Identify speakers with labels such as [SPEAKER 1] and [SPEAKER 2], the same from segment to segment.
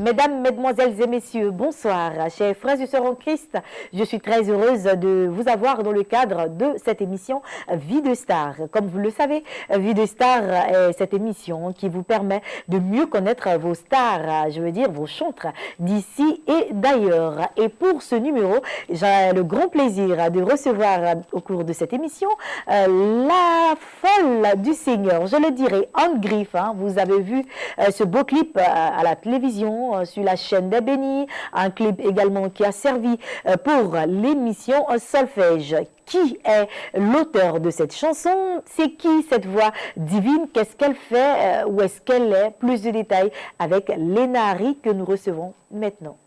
[SPEAKER 1] Mesdames, Mesdemoiselles et Messieurs, bonsoir. Chers frères et sœurs en Christ, je suis très heureuse de vous avoir dans le cadre de cette émission Vie de Star. Comme vous le savez, Vie de Star est cette émission qui vous permet de mieux connaître vos stars, je veux dire vos chantres d'ici et d'ailleurs. Et pour ce numéro, j'ai le grand plaisir de recevoir au cours de cette émission la folle du Seigneur, je le dirais en griffe. Vous avez vu ce beau clip à la télévision sur la chaîne des Bénis, un clip également qui a servi pour l'émission Solfège. Qui est l'auteur de cette chanson? C'est qui cette voix divine? Qu'est-ce qu'elle fait? Où est-ce qu'elle est? Plus de détails avec Léna Harry que nous recevons maintenant.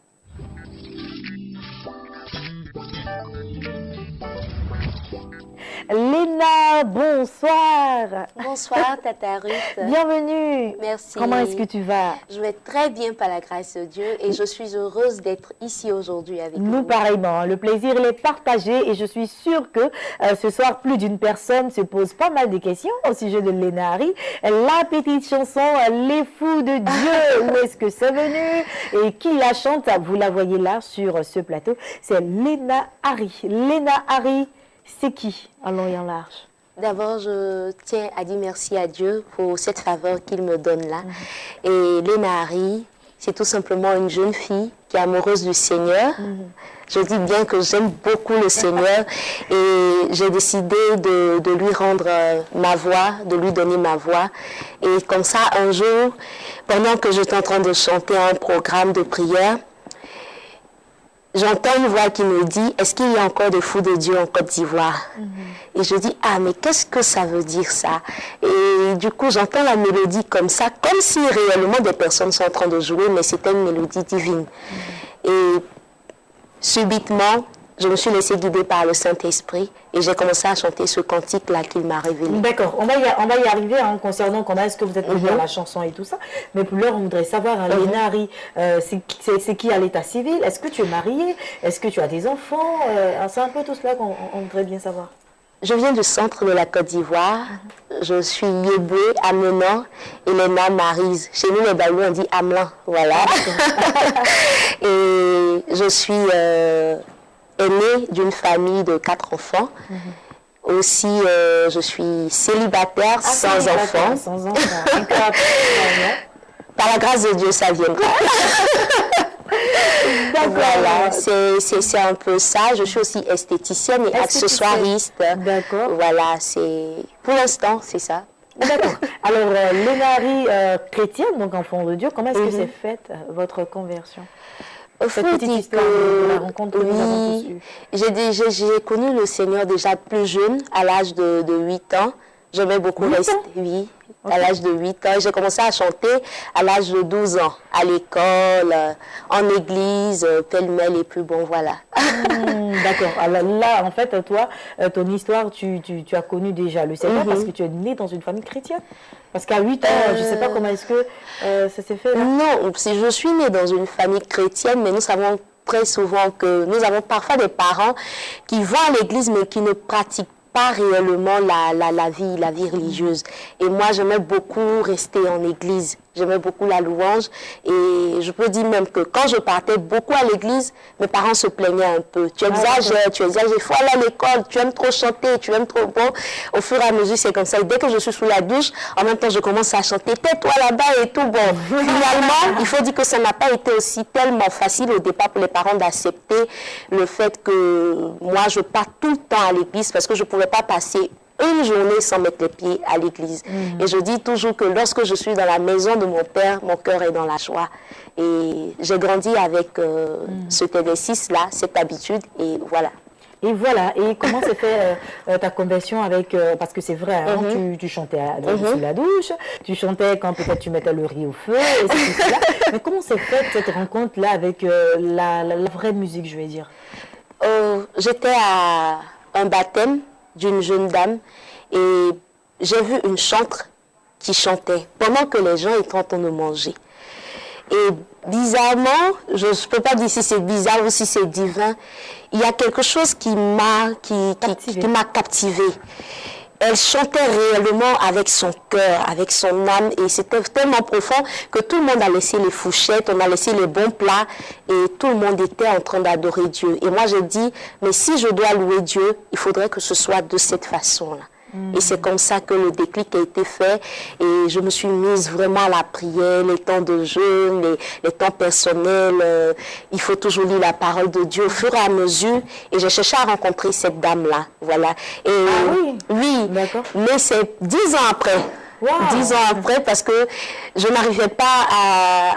[SPEAKER 1] Léna, bonsoir.
[SPEAKER 2] Bonsoir, Tata Ruth.
[SPEAKER 1] Bienvenue.
[SPEAKER 2] Merci.
[SPEAKER 1] Comment est-ce que tu vas?
[SPEAKER 2] Je vais très bien par la grâce de Dieu et je suis heureuse d'être ici aujourd'hui avec vous.
[SPEAKER 1] Nous pareillement. Le plaisir il est partagé et je suis sûre que ce soir, plus d'une personne se pose pas mal de questions au sujet de Léna Harry. La petite chanson Les Fous de Dieu. Où est-ce que c'est venu? Et qui la chante? Vous la voyez là sur ce plateau. C'est Léna Harry. Léna Harry. C'est qui, en long et en large?
[SPEAKER 2] D'abord, je tiens à dire merci à Dieu pour cette faveur qu'il me donne là. Et Léna Harry, c'est tout simplement une jeune fille qui est amoureuse du Seigneur. Je dis bien que j'aime beaucoup le Seigneur et j'ai décidé de lui rendre ma voix, de lui donner ma voix. Et comme ça, un jour, pendant que j'étais en train de chanter un programme de prière, j'entends une voix qui me dit, est-ce qu'il y a encore des fous de Dieu en Côte d'Ivoire? Et je dis, ah, mais qu'est-ce que ça veut dire ça? Et du coup, j'entends la mélodie comme ça, comme si réellement des personnes sont en train de jouer, mais c'était une mélodie divine. Et subitement, je me suis laissée guider par le Saint-Esprit et j'ai commencé à chanter ce cantique-là qu'il m'a révélé.
[SPEAKER 1] D'accord, on va y arriver concernant comment est-ce que vous êtes venue à la chanson et tout ça. Mais pour l'heure, on voudrait savoir, Léna Harry, c'est qui à l'état civil? Est-ce que tu es mariée? Est-ce que tu as des enfants? C'est un peu tout cela qu'on voudrait bien savoir.
[SPEAKER 2] Je viens du centre de la Côte d'Ivoire. Je suis Yéboué, Amenan, et Léna Maryse. Chez nous, les Balous, on dit Amelan. Voilà. Et je suis aînée d'une famille de 4 enfants. Aussi, je suis célibataire, sans enfants.
[SPEAKER 1] Sans enfants.
[SPEAKER 2] Par la grâce de Dieu, ça viendra. Voilà, c'est un peu ça. Je suis aussi esthéticienne et accessoiriste.
[SPEAKER 1] D'accord.
[SPEAKER 2] Voilà, pour l'instant, c'est ça.
[SPEAKER 1] D'accord. Alors, Léna Harry, chrétienne, donc enfant de Dieu, comment est-ce que c'est faite votre conversion?
[SPEAKER 2] Cette petite histoire de la rencontre que nous avons tous eue. J'ai connu le Seigneur déjà plus jeune, à l'âge de 8 ans. J'aimais beaucoup rester, oui, à l'âge de 8 ans. J'ai commencé à chanter à l'âge de 12 ans, à l'école, en église, pêle-mêle et puis bon, voilà.
[SPEAKER 1] D'accord. Alors là, en fait, toi, ton histoire, tu as connu déjà le Seigneur parce que tu es née dans une famille chrétienne. Parce qu'à 8 ans, je ne sais pas comment est-ce que ça s'est fait là.
[SPEAKER 2] Non, je suis née dans une famille chrétienne, mais nous savons très souvent que nous avons parfois des parents qui vont à l'église mais qui ne pratiquent pas réellement la vie religieuse. Et moi, j'aimais beaucoup rester en église. J'aimais beaucoup la louange. Et je peux dire même que quand je partais beaucoup à l'église, mes parents se plaignaient un peu. Tu exagères, il faut aller à l'école, tu aimes trop chanter, tu aimes trop bon. Au fur et à mesure, c'est comme ça. Et dès que je suis sous la douche, en même temps, je commence à chanter, tais-toi là-bas et tout. Bon, finalement, il faut dire que ça n'a pas été aussi tellement facile au départ pour les parents d'accepter le fait que moi, je pars tout le temps à l'église parce que je ne pouvais pas passer une journée sans mettre les pieds à l'église. Et je dis toujours que lorsque je suis dans la maison de mon père, mon cœur est dans la joie. Et j'ai grandi avec cet exercice-là, cette habitude, et voilà.
[SPEAKER 1] Et voilà, et comment s'est fait ta conversion avec, parce que c'est vrai, tu chantais sous la douche, tu chantais quand peut-être tu mettais le riz au feu, et cela. Mais comment s'est faite cette rencontre-là avec la vraie musique, je vais dire?
[SPEAKER 2] J'étais à un baptême d'une jeune dame et j'ai vu une chantre qui chantait pendant que les gens étaient en train de manger. Et bizarrement, je ne peux pas dire si c'est bizarre ou si c'est divin, il y a quelque chose qui m'a captivée. elle chantait réellement avec son cœur, avec son âme, et c'était tellement profond que tout le monde a laissé les fourchettes, on a laissé les bons plats, et tout le monde était en train d'adorer Dieu. Et moi, j'ai dit, mais si je dois louer Dieu, il faudrait que ce soit de cette façon-là. Et c'est comme ça que le déclic a été fait, et je me suis mise vraiment à la prière, les temps de jeûne, les temps personnels. Il faut toujours lire la parole de Dieu au fur et à mesure, et j'ai cherché à rencontrer cette dame-là, voilà. Et oui, mais c'est 10 ans après.
[SPEAKER 1] Wow.
[SPEAKER 2] 10 ans après, parce que je n'arrivais pas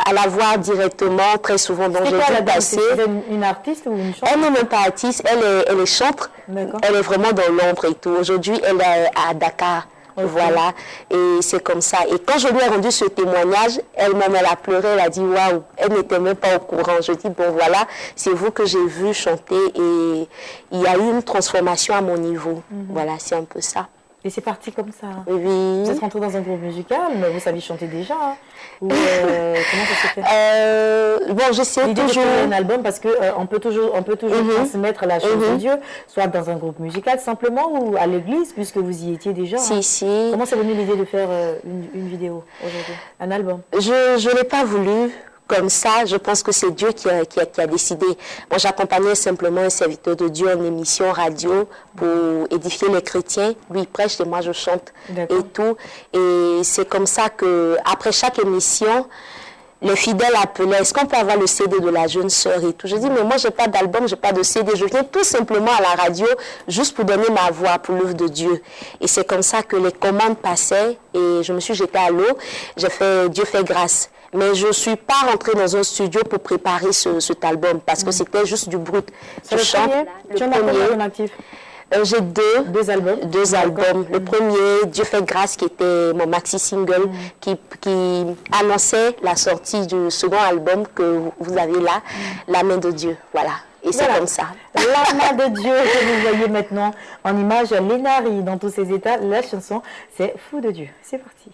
[SPEAKER 2] à la voir directement très souvent. Donc j'ai dû passer.
[SPEAKER 1] C'est une artiste ou une chanteuse?
[SPEAKER 2] Elle n'est même pas artiste, elle est chantre. Elle est vraiment dans l'ombre et tout. Aujourd'hui, elle est à Dakar. Voilà, et c'est comme ça. Et quand je lui ai rendu ce témoignage, elle-même, elle a pleuré, elle a dit waouh, elle n'était même pas au courant. Je dis bon voilà, c'est vous que j'ai vu chanter, et il y a eu une transformation à mon niveau. Voilà, c'est un peu ça.
[SPEAKER 1] Et c'est parti comme ça.
[SPEAKER 2] Oui.
[SPEAKER 1] Vous êtes rentré dans un groupe musical, mais vous saviez chanter déjà. Hein. Ou, comment ça s'est fait?
[SPEAKER 2] Bon, j'essaie
[SPEAKER 1] toujours. L'idée de créer un album, parce qu'on peut toujours transmettre la chose de Dieu, soit dans un groupe musical simplement, ou à l'église, puisque vous y étiez déjà.
[SPEAKER 2] Si,
[SPEAKER 1] hein.
[SPEAKER 2] si.
[SPEAKER 1] Comment c'est venu l'idée de faire une vidéo aujourd'hui, un album?
[SPEAKER 2] Je n'ai pas voulu. Comme ça, je pense que c'est Dieu qui a décidé. Moi, j'accompagnais simplement un serviteur de Dieu en émission radio pour édifier les chrétiens. Lui, il prêche et moi, je chante et tout. Et c'est comme ça que, après chaque émission, les fidèles appelaient, est-ce qu'on peut avoir le CD de la jeune sœur et tout. Je dis, mais moi, je n'ai pas d'album, je n'ai pas de CD. Je viens tout simplement à la radio juste pour donner ma voix pour l'œuvre de Dieu. Et c'est comme ça que les commandes passaient, et je me suis jetée à l'eau. J'ai fait Dieu fait grâce. Mais je ne suis pas rentrée dans un studio pour préparer cet album, parce que c'était juste du brut.
[SPEAKER 1] C'est le premier? Tu en as combien en actif?
[SPEAKER 2] J'ai deux albums. Le premier, Dieu fait grâce, qui était mon maxi single, qui annonçait la sortie du second album que vous avez là, La main de Dieu. Voilà. Et c'est comme ça.
[SPEAKER 1] La main de Dieu que vous voyez maintenant en image, Lénari dans tous ses états. La chanson, c'est Fou de Dieu. C'est parti.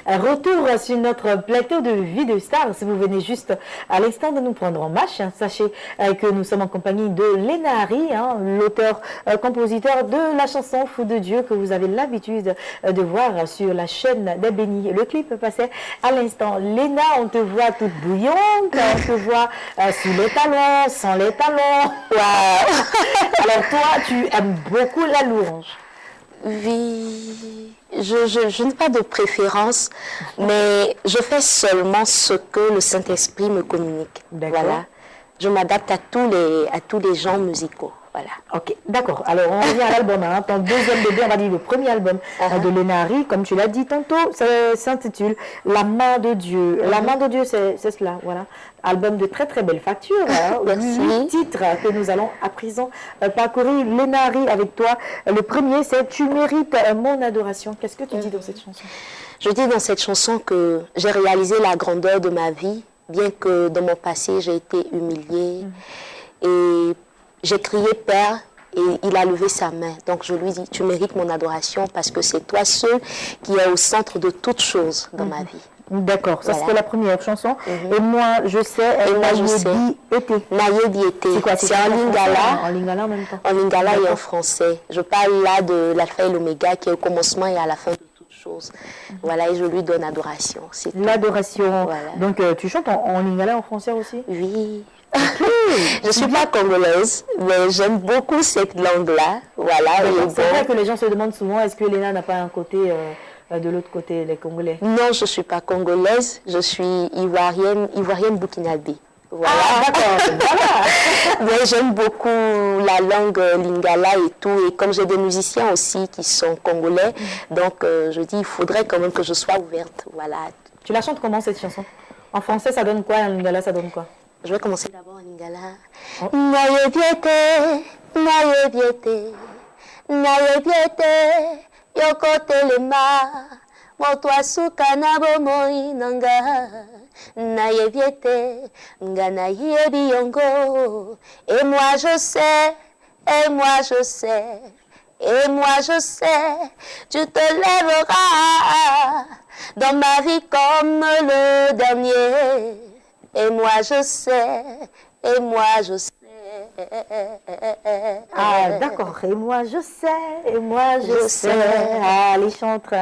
[SPEAKER 1] Retour sur notre plateau de Vie de Star. Si vous venez juste à l'instant de nous prendre en marche, sachez que nous sommes en compagnie de Lénari, l'auteur-compositeur de la chanson Fou de Dieu que vous avez l'habitude de voir sur la chaîne des Bénis. Le clip passait à l'instant. Léna, on te voit toute bouillante, on te voit sous les talons, sans les talons. Wow. Alors toi, tu aimes beaucoup la louange.
[SPEAKER 2] Oui, je n'ai pas de préférence, mais je fais seulement ce que le Saint-Esprit me communique. Voilà. Je m'adapte à tous les genres musicaux. Voilà.
[SPEAKER 1] Ok, d'accord. Alors, on revient à l'album. Hein. Ton deuxième bébé, on va dire le premier album de Léna Harry, comme tu l'as dit tantôt, ça s'intitule La main de Dieu. La main de Dieu, c'est cela. Voilà. Album de très très belle facture. Hein.
[SPEAKER 2] Merci.
[SPEAKER 1] 8 titres que nous allons à présent parcourir. Léna Harry avec toi. Le premier, c'est Tu mérites mon adoration. Qu'est-ce que tu dis dans cette chanson?
[SPEAKER 2] Je dis dans cette chanson que j'ai réalisé la grandeur de ma vie, bien que dans mon passé, j'ai été humiliée. Et j'ai crié Père et il a levé sa main. Donc je lui dis, tu mérites mon adoration parce que c'est toi seul qui es au centre de toutes choses dans ma vie.
[SPEAKER 1] D'accord, ça c'était la première chanson. Et moi, je sais, Nayedi été.
[SPEAKER 2] Nayedi été.
[SPEAKER 1] C'est quoi?
[SPEAKER 2] C'est en lingala.
[SPEAKER 1] En lingala en même temps.
[SPEAKER 2] En lingala et en français. Je parle là de l'alpha et l'oméga qui est au commencement et à la fin de toutes choses. Voilà, et je lui donne adoration.
[SPEAKER 1] L'adoration.
[SPEAKER 2] Voilà.
[SPEAKER 1] Donc tu chantes en lingala en français aussi?
[SPEAKER 2] Oui. Je ne suis pas congolaise, mais j'aime beaucoup cette langue-là. Voilà.
[SPEAKER 1] C'est vrai que les gens se demandent souvent, est-ce que Léna n'a pas un côté de l'autre côté, les Congolais?
[SPEAKER 2] Non, je ne suis pas congolaise, je suis ivoirienne burkinabé. Voilà.
[SPEAKER 1] Ah, d'accord. Voilà.
[SPEAKER 2] Mais j'aime beaucoup la langue lingala et tout. Et comme j'ai des musiciens aussi qui sont congolais, donc je dis, il faudrait quand même que je sois ouverte. Voilà.
[SPEAKER 1] Tu la chantes comment cette chanson? En français, ça donne quoi? En lingala, ça donne quoi?
[SPEAKER 2] Je vais commencer d'abord en lingala. Nayebiete, nayebiete, nayebiete, yoko telema, moto asuka na bomoi nanga. Nayebiete, nga nayebi yongo, et moi je sais, et moi je sais. Et moi je sais, tu te lèveras dans ma vie comme le dernier. Et moi je sais, et moi je sais.
[SPEAKER 1] Ah d'accord, et moi je sais, et moi je sais. Ah, les chantres.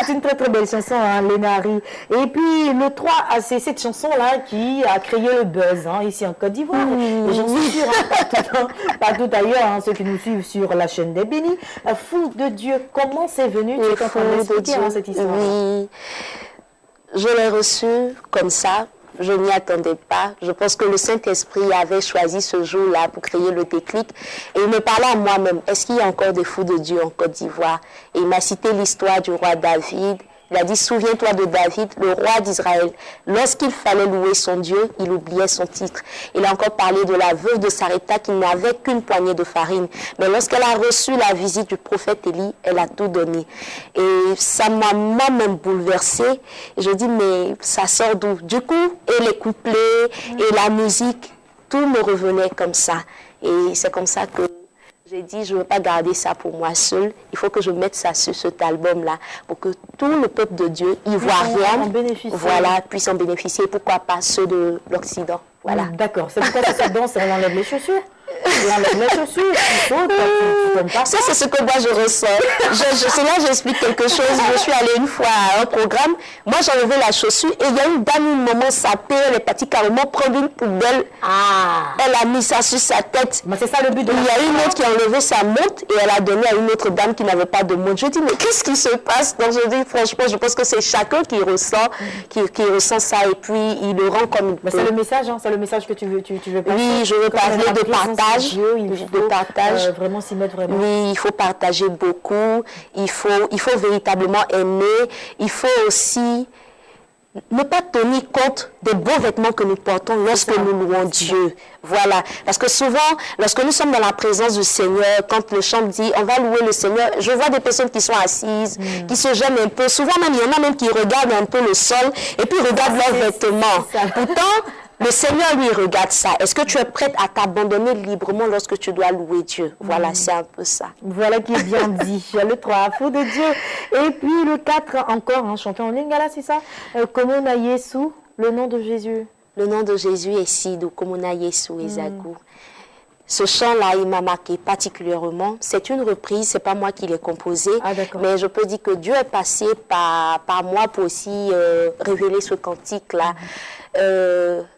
[SPEAKER 1] C'est une très très belle chanson, hein, Léna Harry. Et puis le 3, c'est cette chanson-là qui a créé le buzz hein, ici en Côte d'Ivoire. Et j'en suis sûre, hein, partout ailleurs, hein, ceux qui nous suivent sur la chaîne des Bénis. Fou de Dieu, comment c'est venu? Tu es en train d'expliquer cette histoire.
[SPEAKER 2] Oui, je l'ai reçu comme ça. Je n'y attendais pas. Je pense que le Saint-Esprit avait choisi ce jour-là pour créer le déclic. Et il me parlait à moi-même. Est-ce qu'il y a encore des fous de Dieu en Côte d'Ivoire? Et il m'a cité l'histoire du roi David. Il a dit, souviens-toi de David, le roi d'Israël. Lorsqu'il fallait louer son Dieu, il oubliait son titre. Il a encore parlé de la veuve de Sarepta qui n'avait qu'une poignée de farine. Mais lorsqu'elle a reçu la visite du prophète Élie, elle a tout donné. Et ça m'a moi-même bouleversée. Et je dis, mais ça sort d'où? Du coup, et les couplets, et la musique, tout me revenait comme ça. Et c'est comme ça que j'ai dit, je ne veux pas garder ça pour moi seule. Il faut que je mette ça sur cet album-là pour que tout le peuple de Dieu, ivoirien, voilà, puisse en bénéficier. Pourquoi pas ceux de l'Occident. Voilà.
[SPEAKER 1] D'accord. C'est pourquoi ça danse, on enlève les chaussures. Et enlève les chaussures, tu sautes, tu tombes pas.
[SPEAKER 2] Ça, c'est ce que moi je ressens. C'est là j'explique quelque chose. Je suis allée une fois à un programme. Moi, j'ai enlevé la chaussure et il y a une dame, une maman sapée, elle est partie carrément prendre une poubelle.
[SPEAKER 1] Ah.
[SPEAKER 2] Elle a mis ça sur sa tête.
[SPEAKER 1] Mais c'est ça le but de
[SPEAKER 2] Il y a une autre qui a enlevé sa montre et elle a donné à une autre dame qui n'avait pas de montre. Je dis, mais qu'est-ce qui se passe? Donc je dis, franchement, je pense que c'est chacun qui ressent, qui ressent ça et puis il le rend comme il peut.
[SPEAKER 1] C'est le message, hein, c'est le message que tu veux passer.
[SPEAKER 2] Oui, je veux parler de partage.
[SPEAKER 1] De partage. Vraiment s'y mettre vraiment.
[SPEAKER 2] Oui, il faut partager beaucoup. Il faut véritablement aimer. Il faut aussi ne pas tenir compte des beaux vêtements que nous portons lorsque nous louons Dieu. Voilà. Parce que souvent, lorsque nous sommes dans la présence du Seigneur, quand le chant dit on va louer le Seigneur, je vois des personnes qui sont assises, qui se gênent un peu. Souvent même, il y en a même qui regardent un peu le sol et puis regardent leurs vêtements. Pourtant, le Seigneur lui regarde ça. Est-ce que tu es prête à t'abandonner librement lorsque tu dois louer Dieu? Voilà, c'est un peu ça.
[SPEAKER 1] Voilà qui est bien dit. Le 3, fou de Dieu. Et puis le 4, encore, hein, chanté en lingala, c'est ça? Komona Yesu, le nom de Jésus.
[SPEAKER 2] Le nom de Jésus est Sidou, Komona Yesu Ezagu. Ce chant-là, il m'a marqué particulièrement. C'est une reprise, c'est pas moi qui l'ai composé.
[SPEAKER 1] Ah,
[SPEAKER 2] mais je peux dire que Dieu est passé par moi pour aussi révéler ce cantique-là.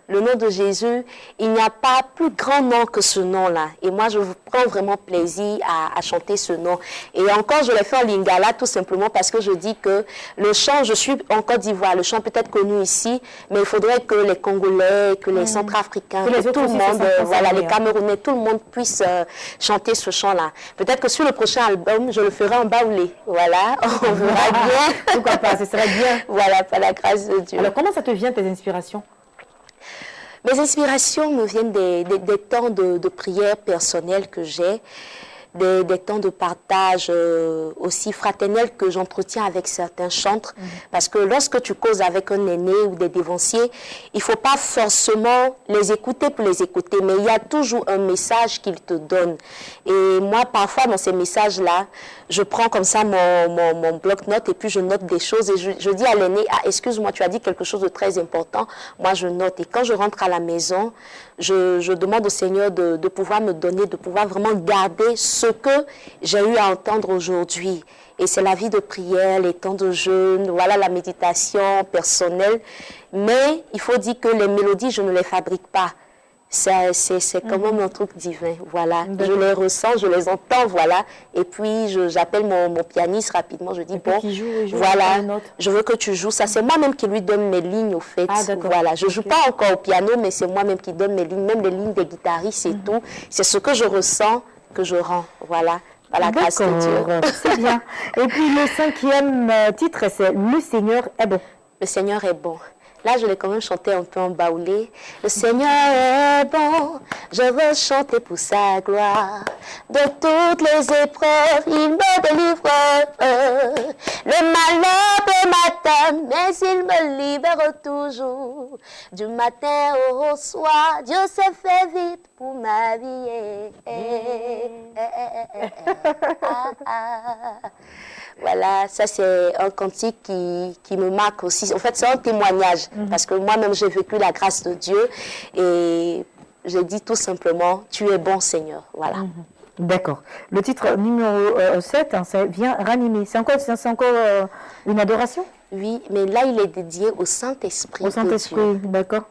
[SPEAKER 2] le nom de Jésus, il n'y a pas plus grand nom que ce nom-là. Et moi, je prends vraiment plaisir à chanter ce nom. Et encore, je l'ai fait en lingala tout simplement parce que je dis que le chant, je suis en Côte d'Ivoire, le chant peut être connu ici, mais il faudrait que les Congolais, que les Centrafricains, que tout le monde, voilà, les Camerounais, tout le monde puisse chanter ce chant-là. Peut-être que sur le prochain album, je le ferai en baoulé. Voilà, on verra bien.
[SPEAKER 1] Pourquoi pas, ce serait bien.
[SPEAKER 2] Voilà, par la grâce de Dieu.
[SPEAKER 1] Alors, comment ça te vient, tes inspirations?
[SPEAKER 2] Mes inspirations me viennent des temps de prière personnelle que j'ai, des temps de partage aussi fraternel que j'entretiens avec certains chantres. Parce que lorsque tu causes avec un aîné ou des dévanciers, il ne faut pas forcément les écouter pour les écouter, mais il y a toujours un message qu'ils te donnent. Et moi, parfois, dans ces messages-là, je prends comme ça mon bloc-notes et puis je note des choses et je dis à l'aîné, ah, excuse-moi, tu as dit quelque chose de très important, moi je note. Et quand je rentre à la maison, je demande au Seigneur de pouvoir me donner, de pouvoir vraiment garder ce que j'ai eu à entendre aujourd'hui. Et c'est la vie de prière, les temps de jeûne, voilà la méditation personnelle. Mais il faut dire que les mélodies, je ne les fabrique pas. C'est quand même un truc divin, voilà. Je les ressens, je les entends, voilà. Et puis, j'appelle mon pianiste rapidement, je dis, bon, voilà, je veux que tu joues ça. C'est moi-même qui lui donne mes lignes, au fait. Voilà, je ne joue pas encore au piano, mais c'est moi-même qui donne mes lignes, même les lignes des guitaristes et tout. C'est ce que je ressens que je rends, voilà. Par la grâce de Dieu.
[SPEAKER 1] C'est bien. Et puis, le 5e titre, c'est « Le Seigneur est bon ».
[SPEAKER 2] Le Seigneur est bon. Là, je l'ai quand même chanté un peu en baoulé. Le Seigneur est bon, je veux chanter pour sa gloire. De toutes les épreuves, il me délivre. Le malheur peut m'atteindre, mais il me libère toujours. Du matin au soir, Dieu s'est fait vite pour ma vie. Voilà, ça c'est un cantique qui me marque aussi. En fait, c'est un témoignage parce que moi-même j'ai vécu la grâce de Dieu et je dis tout simplement, tu es bon Seigneur. Voilà.
[SPEAKER 1] D'accord. Le titre numéro 7, hein, ça vient ranimer. C'est encore une adoration?
[SPEAKER 2] Oui, mais là il est dédié au Saint-Esprit.
[SPEAKER 1] Au Saint-Esprit, d'accord.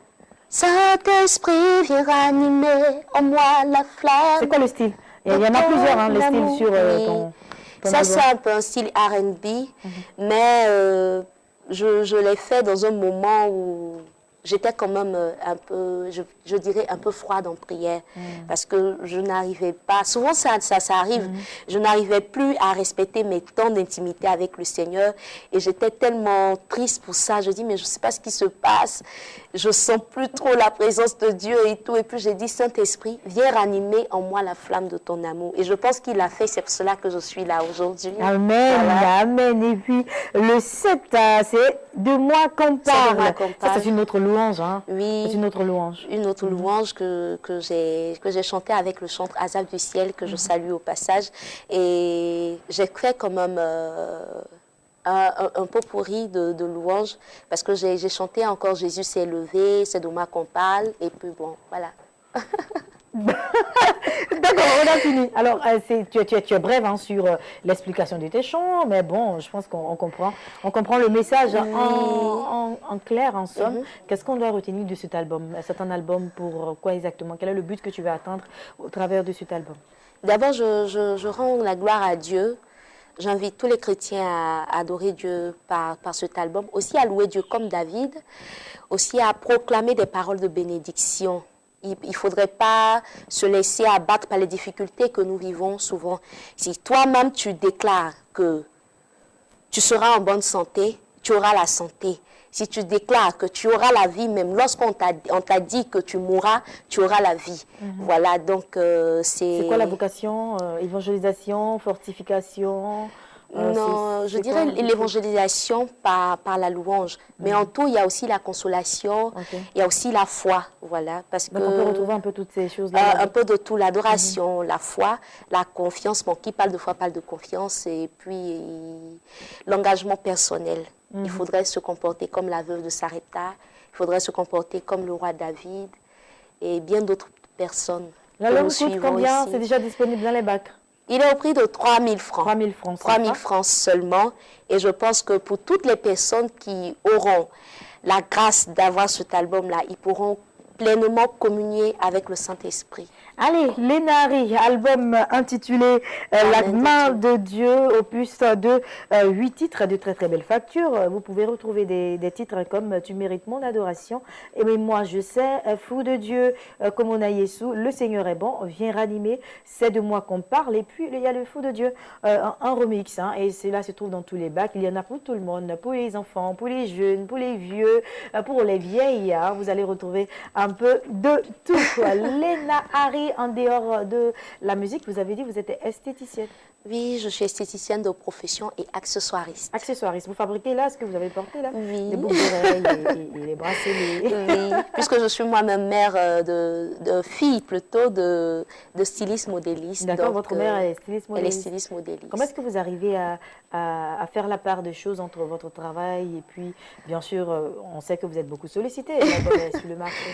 [SPEAKER 2] Saint-Esprit, viens ranimer en moi la flamme.
[SPEAKER 1] C'est quoi le style? Il y en a plusieurs, hein, les styles sur ton
[SPEAKER 2] ça, c'est un peu un style R&B, mais je l'ai fait dans un moment où j'étais quand même un peu, je dirais, un peu froide en prière, parce que je n'arrivais pas, souvent ça arrive, je n'arrivais plus à respecter mes temps d'intimité avec le Seigneur, et j'étais tellement triste pour ça, je dis, mais je ne sais pas ce qui se passe, je sens plus trop la présence de Dieu et tout, et puis j'ai dit, Saint-Esprit, viens ranimer en moi la flamme de ton amour, et je pense qu'il l'a fait, c'est pour cela que je suis là aujourd'hui.
[SPEAKER 1] Amen, voilà. Amen, et puis le 7, c'est de moi qu'on parle. Ça, c'est une autre louange, hein?
[SPEAKER 2] Oui.
[SPEAKER 1] C'est une autre louange.
[SPEAKER 2] Une autre louange que j'ai chantée avec le chantre Azaf du ciel, que je salue au passage. Et j'ai fait quand même un pot pourri de louanges, parce que j'ai chanté encore Jésus s'est levé, c'est de moi qu'on parle, et puis bon, voilà.
[SPEAKER 1] D'accord, on a fini. Alors, tu es brève hein, sur l'explication de tes chants, mais bon, je pense qu'on comprend le message en clair, en somme. Qu'est-ce qu'on doit retenir de cet album? C'est un album pour quoi exactement? Quel est le but que tu veux atteindre au travers de cet album?
[SPEAKER 2] D'abord, je rends la gloire à Dieu. J'invite tous les chrétiens à adorer Dieu par cet album, aussi à louer Dieu comme David, aussi à proclamer des paroles de bénédiction. Il ne faudrait pas se laisser abattre par les difficultés que nous vivons souvent. Si toi-même tu déclares que tu seras en bonne santé, tu auras la santé. Si tu déclares que tu auras la vie, même lorsqu'on t'a dit que tu mourras, tu auras la vie. Voilà, donc c'est...
[SPEAKER 1] C'est quoi la vocation? Évangélisation, fortification?
[SPEAKER 2] Non, je dirais l'évangélisation par la louange. Mais en tout, il y a aussi la consolation, il y a aussi la foi. Voilà, parce
[SPEAKER 1] donc on peut retrouver un peu toutes ces choses-là.
[SPEAKER 2] Un peu de tout, l'adoration, la foi, la confiance. Bon, qui parle de foi parle de confiance. Et puis l'engagement personnel. Il faudrait se comporter comme la veuve de Sarepta. Il faudrait se comporter comme le roi David. Et bien d'autres personnes.
[SPEAKER 1] L'album coûte combien? C'est déjà disponible dans les bacs?
[SPEAKER 2] Il est au prix de 3 000 francs.
[SPEAKER 1] 3 000 francs.
[SPEAKER 2] 3 000 francs seulement. Et je pense que pour toutes les personnes qui auront la grâce d'avoir cet album-là, ils pourront pleinement communier avec le Saint-Esprit.
[SPEAKER 1] Allez, Lénari, album intitulé La main de Dieu, opus de 8 titres de très très belle facture. Vous pouvez retrouver des titres comme Tu mérites mon adoration, et mais moi je sais, Fou de Dieu, comme on a Yessou, Le Seigneur est bon, Viens ranimer, C'est de moi qu'on parle, et puis il y a le Fou de Dieu, un remix, hein, et cela se trouve dans tous les bacs. Il y en a pour tout le monde, pour les enfants, pour les jeunes, pour les vieux, pour les vieilles, hein. Vous allez retrouver un peu de tout. Lénari, en dehors de la musique, vous avez dit que vous êtes esthéticienne.
[SPEAKER 2] Oui, je suis esthéticienne de profession et accessoiriste.
[SPEAKER 1] Accessoiriste. Vous fabriquez là ce que vous avez porté là?
[SPEAKER 2] Oui.
[SPEAKER 1] Les boucles d'oreilles et les bracelets.
[SPEAKER 2] Oui, puisque je suis moi-même mère de fille plutôt de styliste modéliste.
[SPEAKER 1] D'accord, votre mère est styliste modéliste.
[SPEAKER 2] Elle est styliste modéliste.
[SPEAKER 1] Comment est-ce que vous arrivez à faire la part des choses entre votre travail et puis, bien sûr, on sait que vous êtes beaucoup sollicité sur le marché.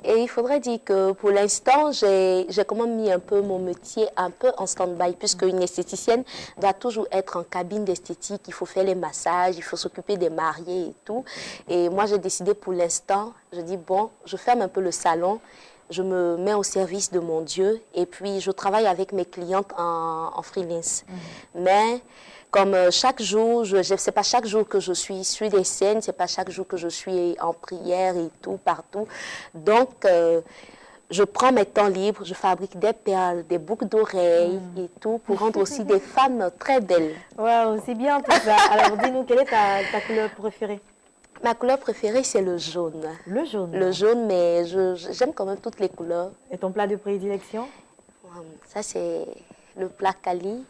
[SPEAKER 2] Et il faudrait dire que pour l'instant, j'ai quand même mis un peu mon métier un peu en stand-by, puisque une esthéticienne doit toujours être en cabine d'esthétique, il faut faire les massages, il faut s'occuper des mariés et tout. Et moi, j'ai décidé pour l'instant, je dis bon, je ferme un peu le salon, je me mets au service de mon Dieu et puis je travaille avec mes clientes en freelance. Mais comme chaque jour, c'est pas chaque jour que je suis sur des scènes, c'est pas chaque jour que je suis en prière et tout, partout. Donc, je prends mes temps libres, je fabrique des perles, des boucles d'oreilles et tout, pour rendre aussi des femmes très belles.
[SPEAKER 1] Waouh, c'est bien tout ça. Alors, dis-nous, quelle est ta couleur préférée?
[SPEAKER 2] Ma couleur préférée, c'est le jaune.
[SPEAKER 1] Le jaune?
[SPEAKER 2] Le jaune, mais j'aime quand même toutes les couleurs.
[SPEAKER 1] Et ton plat de prédilection?
[SPEAKER 2] Ça, c'est le plat Kali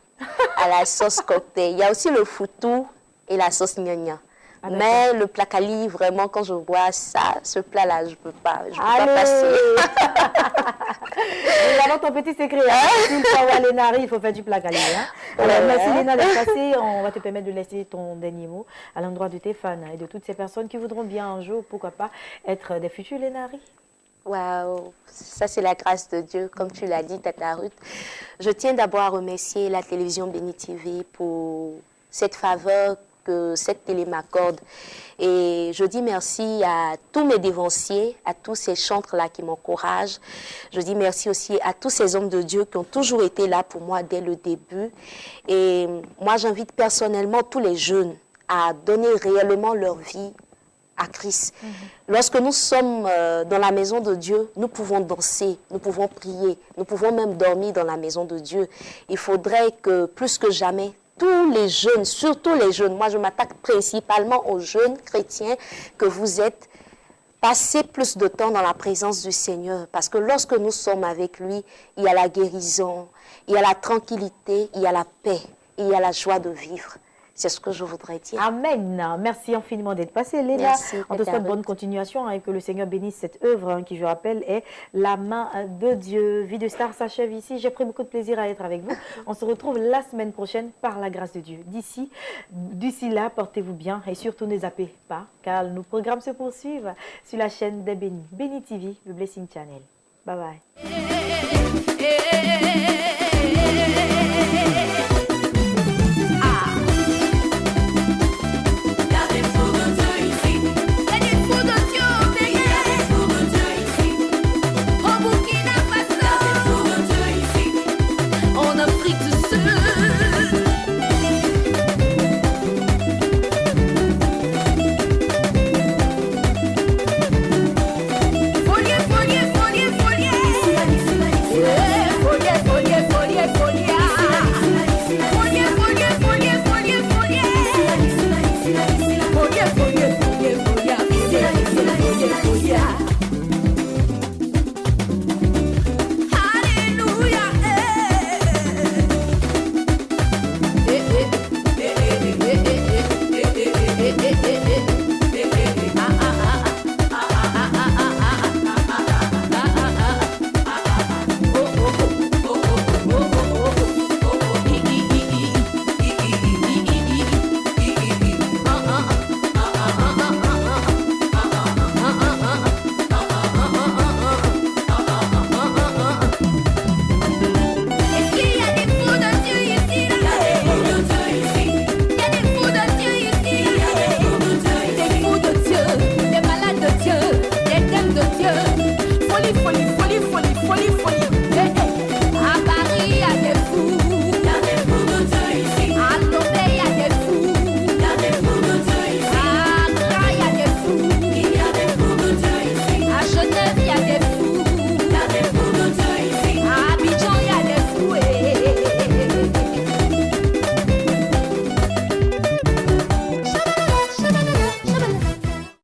[SPEAKER 2] à la sauce cocktail. Il y a aussi le foutou et la sauce gnagna. Ah, mais le plat Kali, vraiment, quand je vois ça, ce plat-là, je ne peux pas passer.
[SPEAKER 1] Nous avons ton petit secret. S'il faut avoir Lénari, il faut faire du plat Kali. Hein? Alors, merci Léna d'être passée. On va te permettre de laisser ton dernier mot à l'endroit de tes fans et de toutes ces personnes qui voudront bien un jour, pourquoi pas, être des futurs Lénari.
[SPEAKER 2] Waouh, ça c'est la grâce de Dieu, comme tu l'as dit, Tata Ruth. Je tiens d'abord à remercier la télévision Béni TV pour cette faveur que cette télé m'accorde. Et je dis merci à tous mes dévanciers, à tous ces chantres-là qui m'encouragent. Je dis merci aussi à tous ces hommes de Dieu qui ont toujours été là pour moi dès le début. Et moi, j'invite personnellement tous les jeunes à donner réellement leur vie à Christ. Lorsque nous sommes dans la maison de Dieu, nous pouvons danser, nous pouvons prier, nous pouvons même dormir dans la maison de Dieu. Il faudrait que, plus que jamais, tous les jeunes, surtout les jeunes, moi je m'attaque principalement aux jeunes chrétiens, que vous êtes, passez plus de temps dans la présence du Seigneur. Parce que lorsque nous sommes avec lui, il y a la guérison, il y a la tranquillité, il y a la paix, il y a la joie de vivre. C'est ce que je voudrais dire.
[SPEAKER 1] Amen. Merci infiniment d'être passé, Léna.
[SPEAKER 2] Merci,
[SPEAKER 1] on te souhaite bonne continuation et que le Seigneur bénisse cette œuvre qui, je rappelle, est La main de Dieu. Vie de star s'achève ici. J'ai pris beaucoup de plaisir à être avec vous. On se retrouve la semaine prochaine par la grâce de Dieu. D'ici là, portez-vous bien et surtout ne zappez pas car nos programmes se poursuivent sur la chaîne des Bénis. Béni TV, le Blessing Channel. Bye bye.